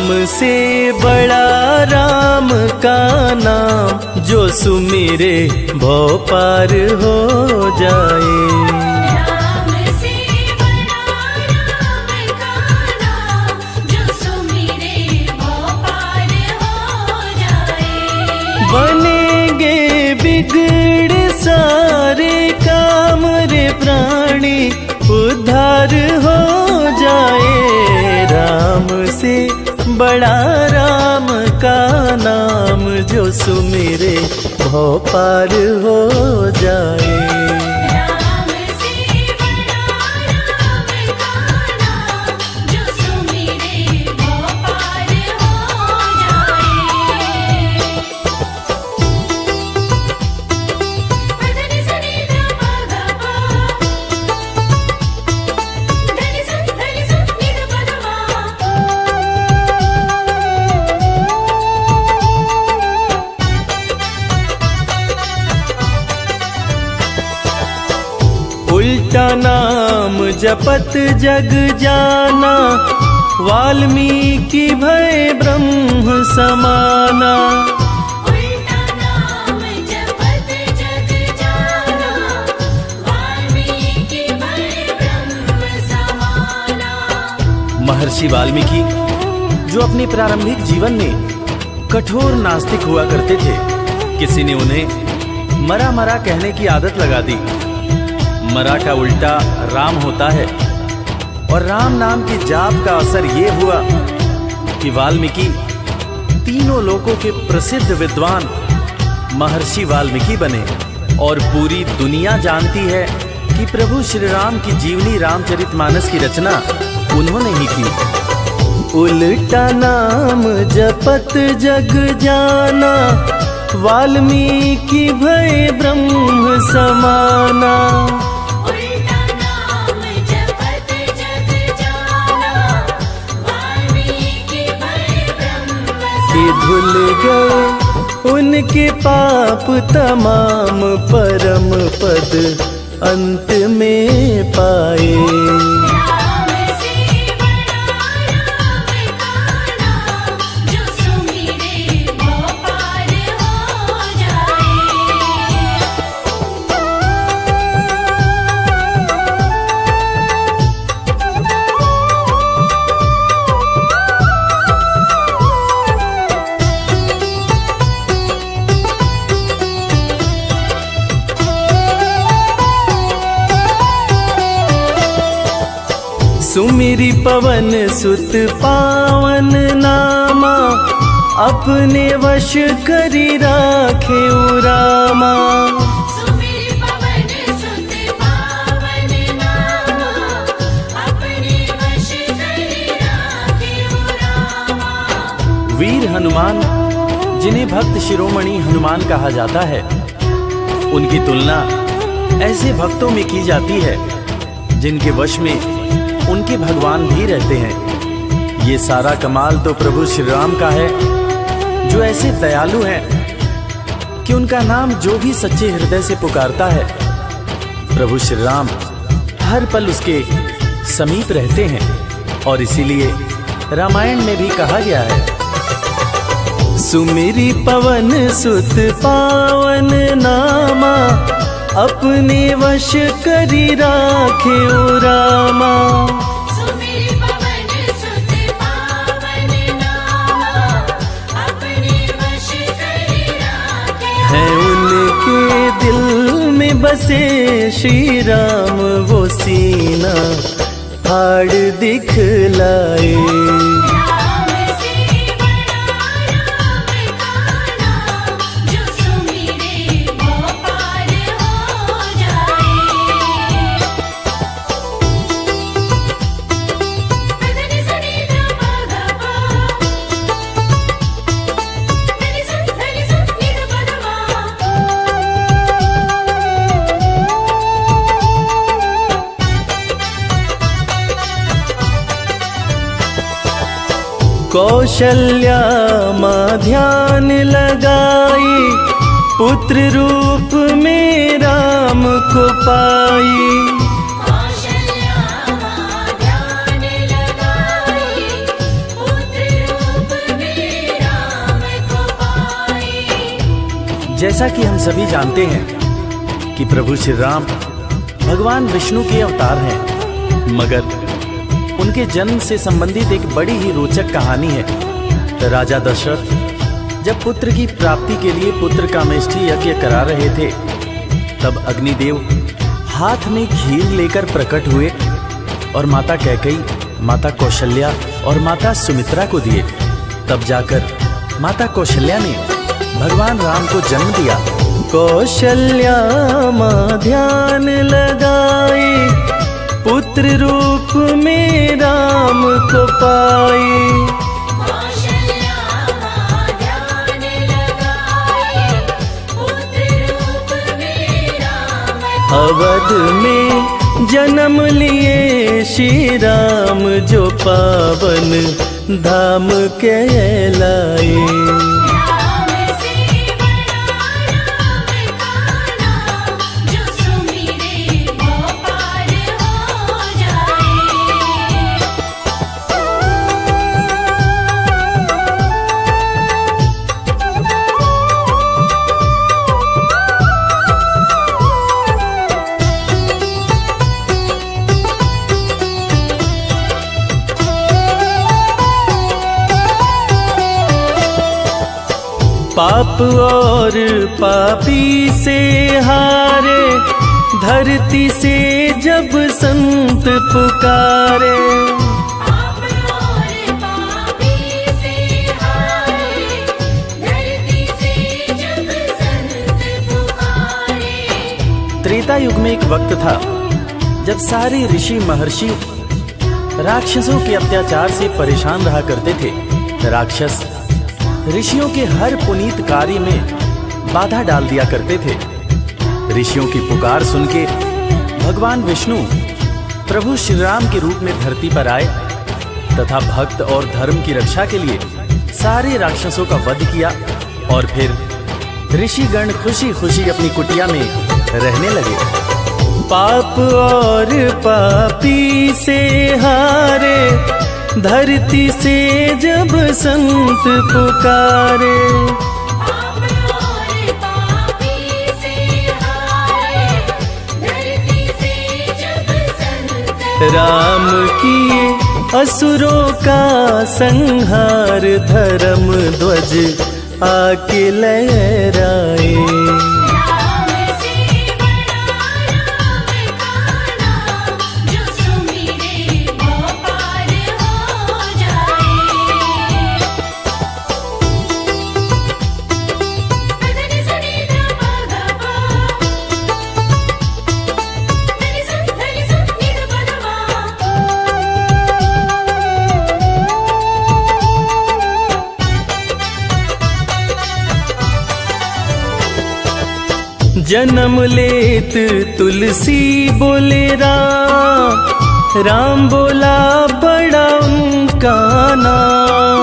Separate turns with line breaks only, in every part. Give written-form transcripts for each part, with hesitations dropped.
राम से बड़ा राम का नाम, जो सुमिरे भव पार हो जाए।
राम से बड़ा राम का नाम, जो सुमिरे भव पार हो जाए।
बनेंगे बिगड़ सारे काम रे प्राणी, उद्धार हो जाए। राम से बड़ा राम का नाम, जो सुमिरे भव पार हो जाए।
राम से बड़ा राम का नाम, जो सुमिरे भव पार हो जाए। धनि सनि ध प ग प, धनि स नि ध प ध म।
उल्टा नाम जपत जग जाना, वाल्मीकि भय ब्रह्म समाना।
उल्टा नाम जपत जग जाना, वाल्मीकि भय ब्रह्म समाना।
महर्षि वाल्मीकि जो अपने प्रारंभिक जीवन में कठोर नास्तिक हुआ करते थे, किसी ने उन्हें मरा मरा कहने की आदत लगा दी। मरा का उल्टा राम होता है, और राम नाम की जाप का असर ये हुआ कि वाल्मीकि तीनों लोकों के प्रसिद्ध विद्वान महर्षि वाल्मीकि बने। और पूरी दुनिया जानती है कि प्रभु श्री राम की जीवनी रामचरितमानस की रचना उन्होंने ही की। उल्टा नाम जपत जग जाना, वाल्मीकि भय ब्रह्म समाना।
उल्टा नाम जपत जग जाना, वाल्मीकि भय ब्रह्म
कि धुल गए उनके पाप तमाम, परम पद अंत में पाए।
राम से बड़ा राम का नाम, जो सुमिरे भव पार हो जाए।
सुमिरि पवन सुत पावन नामा, अपने वश करी राखे रामा।
सुमिरि पवन सुत पावन नामा, अपने वश करि राखे रामा।
वीर हनुमान, जिन्हें भक्त शिरोमणि हनुमान कहा जाता है, उनकी तुलना ऐसे भक्तों में की जाती है जिनके वश में उनके भगवान भी रहते हैं। ये सारा कमाल तो प्रभु श्री राम का है, जो ऐसे दयालु हैं कि उनका नाम जो भी सच्चे हृदय से पुकारता है, प्रभु श्री राम हर पल उसके समीप रहते हैं। और इसीलिए रामायण में भी कहा गया है, सुमिरि पवन सुत पावन नामा, अपने वश करी राखे रामा।
सुमिरि पवन सुत पावन नामा, अपने वश करि राखे।
है उनके दिल में बसे श्री राम, वो सीना फाड़ दिखलाए।
राम से बड़ा राम का नाम, जो सुमिरे भव पार हो जाए। धनि सनि ध प ग प, धनि स नि ध प ध म।
कौशल्या माँ ध्यान लगाई, पुत्र रूप में राम को पाई।
कौशल्या माँ ध्यान लगाई, पुत्र रूप
जैसा कि हम सभी जानते हैं कि प्रभु श्री राम भगवान विष्णु के अवतार हैं, मगर उनके जन्म से संबंधित एक बड़ी ही रोचक कहानी है। राजा दशरथ जब पुत्र की प्राप्ति के लिए पुत्र कामेष्ठी यज्ञ करा रहे थे, तब अग्निदेव हाथ में खीर लेकर प्रकट हुए और माता कैकेयी, माता कौशल्या और माता सुमित्रा को दिए। तब जाकर माता कौशल्या ने भगवान राम को जन्म दिया। कौशल्या माँ ध्यान लगाए, पुत्र रूप में राम को पाए।
कौशल्या माँ ध्यान लगाए, पुत्र रूप में राम
अवध में जन्म लिए श्री राम, जो पावन धाम कहलाए।
राम से बड़ा राम का नाम, जो सुमिरे वो पार हो जाए।
पाप और पापी से हारे, धरती से जब संत पुकारे।
पाप और पापी से हारे, धरती से जब संत पुकारे।
त्रेता युग में एक वक्त था जब सारे ऋषि महर्षि राक्षसों के अत्याचार से परेशान रहा करते थे। राक्षस ऋषियों के हर पुनीत कार्य में बाधा डाल दिया करते थे। ऋषियों की पुकार सुन के भगवान विष्णु प्रभु श्री राम के रूप में धरती पर आए तथा भक्त और धर्म की रक्षा के लिए सारे राक्षसों का वध किया, और फिर ऋषिगण खुशी खुशी अपनी कुटिया में रहने लगे। पाप और पापी से हारे, धरती से जब संत पुकारे।
पाप और पापी से हारे, धरती से जब संत
राम किए असुरों का संहार, धर्म ध्वज आके लहराए।
राम से बड़ा राम का नाम, जो सुमिरे वो पार हो जाए। धनि सनि ध प ग प, धनि स नि ध प ध मा।
जन्म लेत तुलसी बोले राम, राम बोला बड़ा उनका नाम।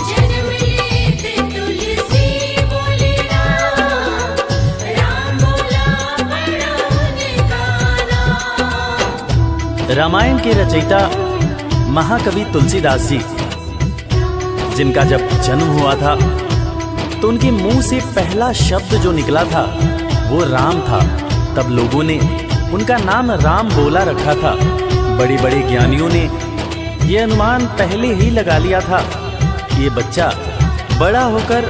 जन्म लेत तुलसी बोले राम, राम बोला बड़ा उनका नाम।
रामायण के रचयिता महाकवि तुलसीदास जी, जिनका जब जन्म हुआ था तो उनके मुंह से पहला शब्द जो निकला था वो राम था। तब लोगों ने उनका नाम राम बोला रखा था। बड़े बड़े ज्ञानियों ने ये अनुमान पहले ही लगा लिया था कि ये बच्चा बड़ा होकर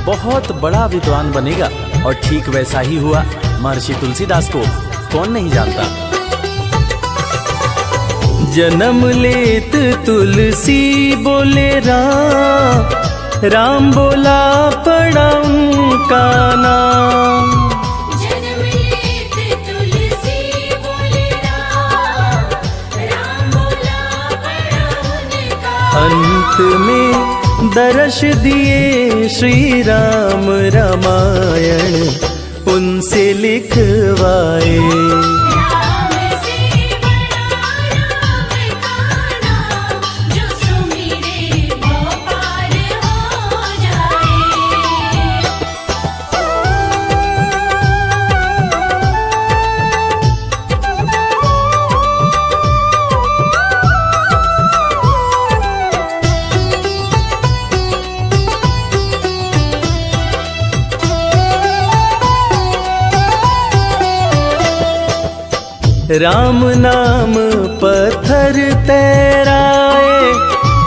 बहुत बड़ा विद्वान बनेगा, और ठीक वैसा ही हुआ। महर्षि तुलसीदास को कौन नहीं जानता। जन्म लेत तुलसी बोले राम, राम बोला पड़ा उनका नाम।
जन्म लेत तुलसी बोले राम, राम बोला बड़ा उनका।
अंत में दर्श दिए श्री राम, रामायण उनसे लिखवाए।
राम से बड़ा राम का नाम, जो सुमिरे वो पार हो जाए।
राम नाम पत्थर तैराए,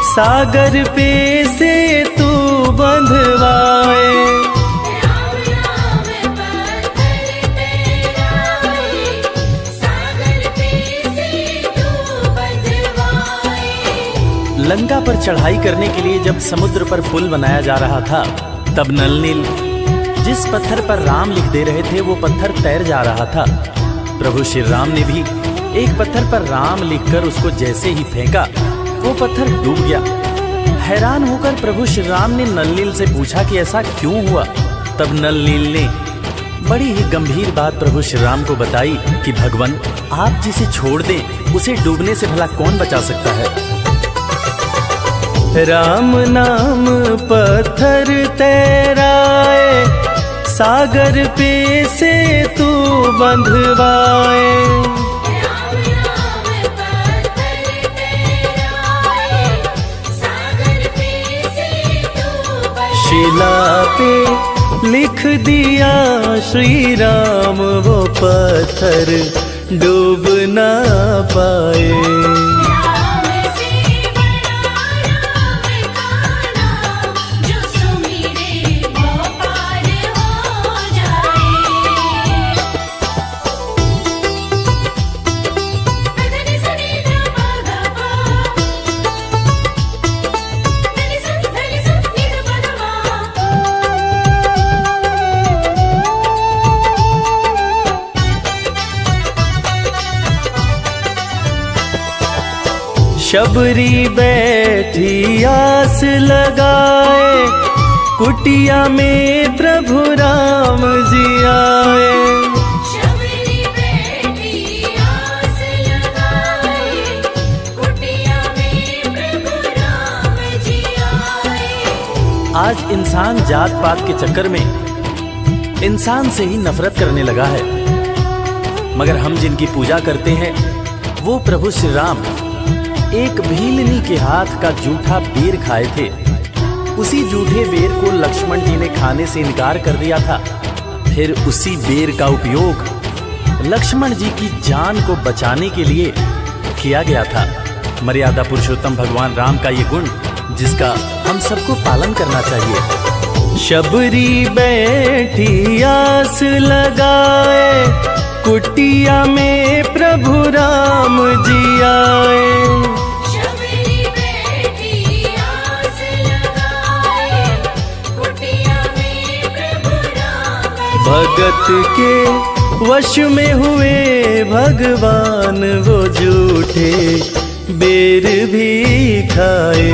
सागर पे से तू बंधवाए।
राम नाम पत्थर तैराए, सागर पे से तू बंधवाए।
लंका पर चढ़ाई करने के लिए जब समुद्र पर पुल बनाया जा रहा था, तब नल नील जिस पत्थर पर राम लिख दे रहे थे वो पत्थर तैर जा रहा था। प्रभु श्री राम ने भी एक पत्थर पर राम लिखकर उसको जैसे ही फेंका, वो पत्थर डूब गया। हैरान होकर प्रभु श्री राम ने नल नील से पूछा कि ऐसा क्यों हुआ। तब नल नील ने बड़ी ही गंभीर बात प्रभु श्री राम को बताई कि भगवान, आप जिसे छोड़ दें उसे डूबने से भला कौन बचा सकता है। राम नाम पत्थर तैराए, सागर पे से तू बंधवाए।
राम नाम पत्थर तैराए, सागर पे से तू बंधवाए।
शिला पे लिख दिया श्री राम, वो पत्थर डूब ना पाए।
राम से बड़ा राम का नाम, जो सुमिरे वो पार हो जाए। धनि सनि ध प ग प, धनि स नि ध प ग म।
शबरी बैठी आस लगाए, कुटिया में प्रभु राम जी आए।
शबरी बैठी आस लगाए, कुटिया में प्रभु राम जी आए।
आज इंसान जात पात के चक्कर में इंसान से ही नफरत करने लगा है, मगर हम जिनकी पूजा करते हैं वो प्रभु श्री राम एक भीलनी के हाथ का जूठा बेर खाए थे। उसी जूठे बेर को लक्ष्मण जी ने खाने से इनकार कर दिया था। फिर उसी बेर का उपयोग लक्ष्मण जी की जान को बचाने के लिए किया गया था। मर्यादा पुरुषोत्तम भगवान राम का ये गुण जिसका हम सबको पालन करना चाहिए। शबरी बैठी आस लगाए, कुटिया में प्रभु राम जी आए।
शबरी बैठी आस लगाए, कुटिया में प्रभु राम जी
भगत के वश में हुए भगवान, वो जूठे बेर भी खाए।